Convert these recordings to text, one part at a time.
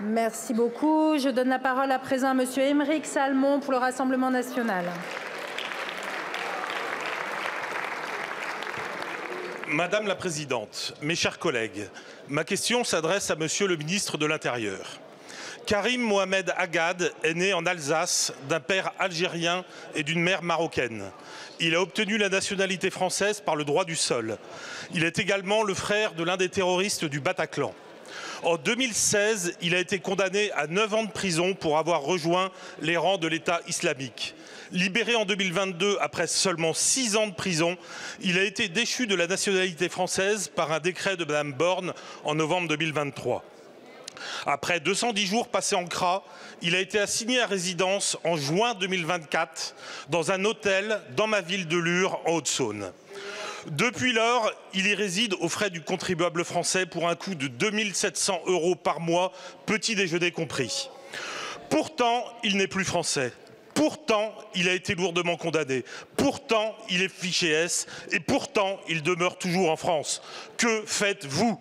Merci beaucoup. Je donne la parole à présent à Monsieur Aymeric Salmon pour le Rassemblement national. Madame la Présidente, mes chers collègues, ma question s'adresse à Monsieur le ministre de l'Intérieur. Karim Mohamed Agad est né en Alsace d'un père algérien et d'une mère marocaine. Il a obtenu la nationalité française par le droit du sol. Il est également le frère de l'un des terroristes du Bataclan. En 2016, il a été condamné à 9 ans de prison pour avoir rejoint les rangs de l'État islamique. Libéré en 2022 après seulement 6 ans de prison, il a été déchu de la nationalité française par un décret de Mme Borne en novembre 2023. Après 210 jours passés en CRA, il a été assigné à résidence en juin 2024 dans un hôtel dans ma ville de Lure en Haute-Saône. Depuis lors, il y réside aux frais du contribuable français pour un coût de 2 700 € par mois, petit déjeuner compris. Pourtant, il n'est plus français. Pourtant, il a été lourdement condamné. Pourtant, il est fiché S. Et pourtant, il demeure toujours en France. Que faites-vous ?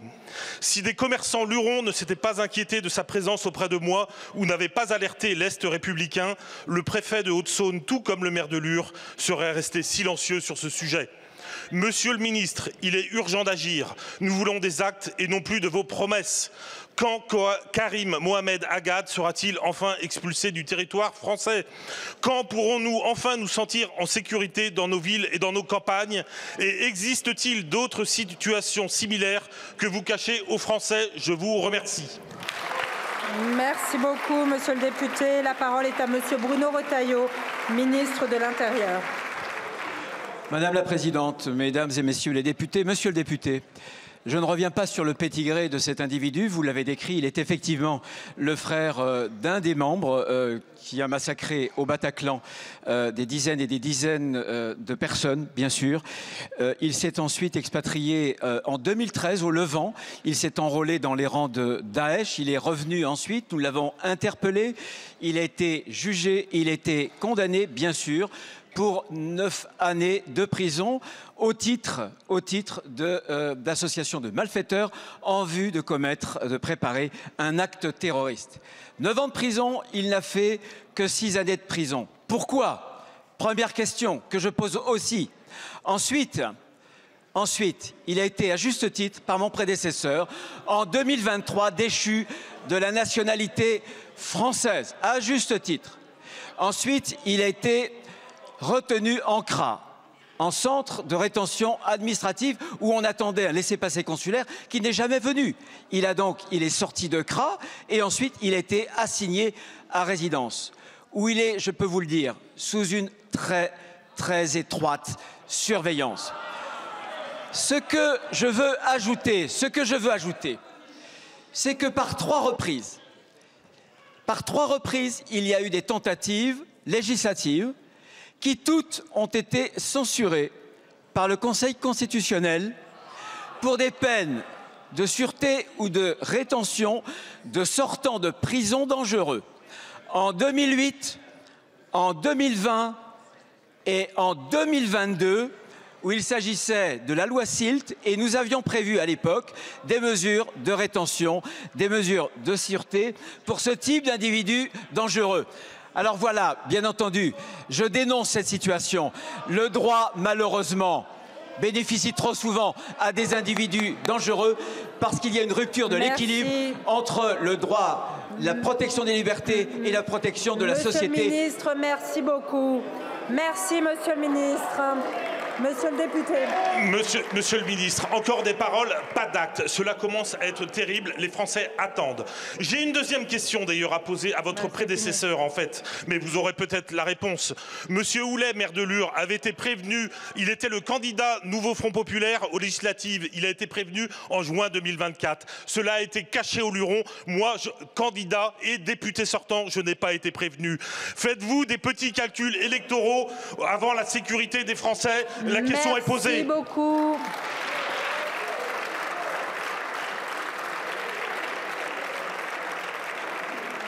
Si des commerçants lurons ne s'étaient pas inquiétés de sa présence auprès de moi ou n'avaient pas alerté l'Est républicain, le préfet de Haute-Saône, tout comme le maire de Lure, serait resté silencieux sur ce sujet. Monsieur le ministre, il est urgent d'agir. Nous voulons des actes et non plus de vos promesses. Quand Karim Mohamed Agad sera-t-il enfin expulsé du territoire français? Quand pourrons-nous enfin nous sentir en sécurité dans nos villes et dans nos campagnes? Et existe-t-il d'autres situations similaires que vous cachez aux Français? Je vous remercie. Merci beaucoup, monsieur le député. La parole est à monsieur Bruno Retailleau, ministre de l'Intérieur. Madame la Présidente, Mesdames et Messieurs les députés, Monsieur le député, je ne reviens pas sur le pédigré de cet individu, vous l'avez décrit, il est effectivement le frère d'un des membres qui a massacré au Bataclan des dizaines et des dizaines de personnes, bien sûr. Il s'est ensuite expatrié en 2013 au Levant, il s'est enrôlé dans les rangs de Daesh, il est revenu ensuite, nous l'avons interpellé, il a été jugé, il a été condamné, bien sûr, pour 9 années de prison au titre d'association de malfaiteurs en vue de préparer un acte terroriste. 9 ans de prison, il n'a fait que 6 années de prison. Pourquoi? Première question que je pose aussi. Ensuite, il a été à juste titre par mon prédécesseur en 2023 déchu de la nationalité française, à juste titre. Ensuite, il a été retenu en CRA, en centre de rétention administrative, où on attendait un laissez-passer consulaire qui n'est jamais venu. Il est sorti de CRA et ensuite il a été assigné à résidence, où il est, je peux vous le dire, sous une très, très étroite surveillance. Ce que je veux ajouter, c'est que par trois reprises, il y a eu des tentatives législatives qui toutes ont été censurées par le Conseil constitutionnel pour des peines de sûreté ou de rétention de sortants de prison dangereux. En 2008, en 2020 et en 2022, où il s'agissait de la loi SILT, et nous avions prévu à l'époque des mesures de rétention, des mesures de sûreté pour ce type d'individus dangereux. Alors voilà, bien entendu, je dénonce cette situation. Le droit, malheureusement, bénéficie trop souvent à des individus dangereux parce qu'il y a une rupture de l'équilibre entre le droit, la protection des libertés et la protection de la société. Monsieur le ministre, merci beaucoup. Merci, monsieur le ministre. Monsieur le député. Monsieur le ministre, encore des paroles, pas d'actes. Cela commence à être terrible. Les Français attendent. J'ai une deuxième question d'ailleurs à poser à votre prédécesseur en fait, mais vous aurez peut-être la réponse. Monsieur Houlet, maire de Lure, avait été prévenu. Il était le candidat Nouveau Front Populaire aux législatives. Il a été prévenu en juin 2024. Cela a été caché aux Lurons. Moi, candidat et député sortant, je n'ai pas été prévenu. Faites-vous des petits calculs électoraux avant la sécurité des Français? La question est posée. Merci beaucoup.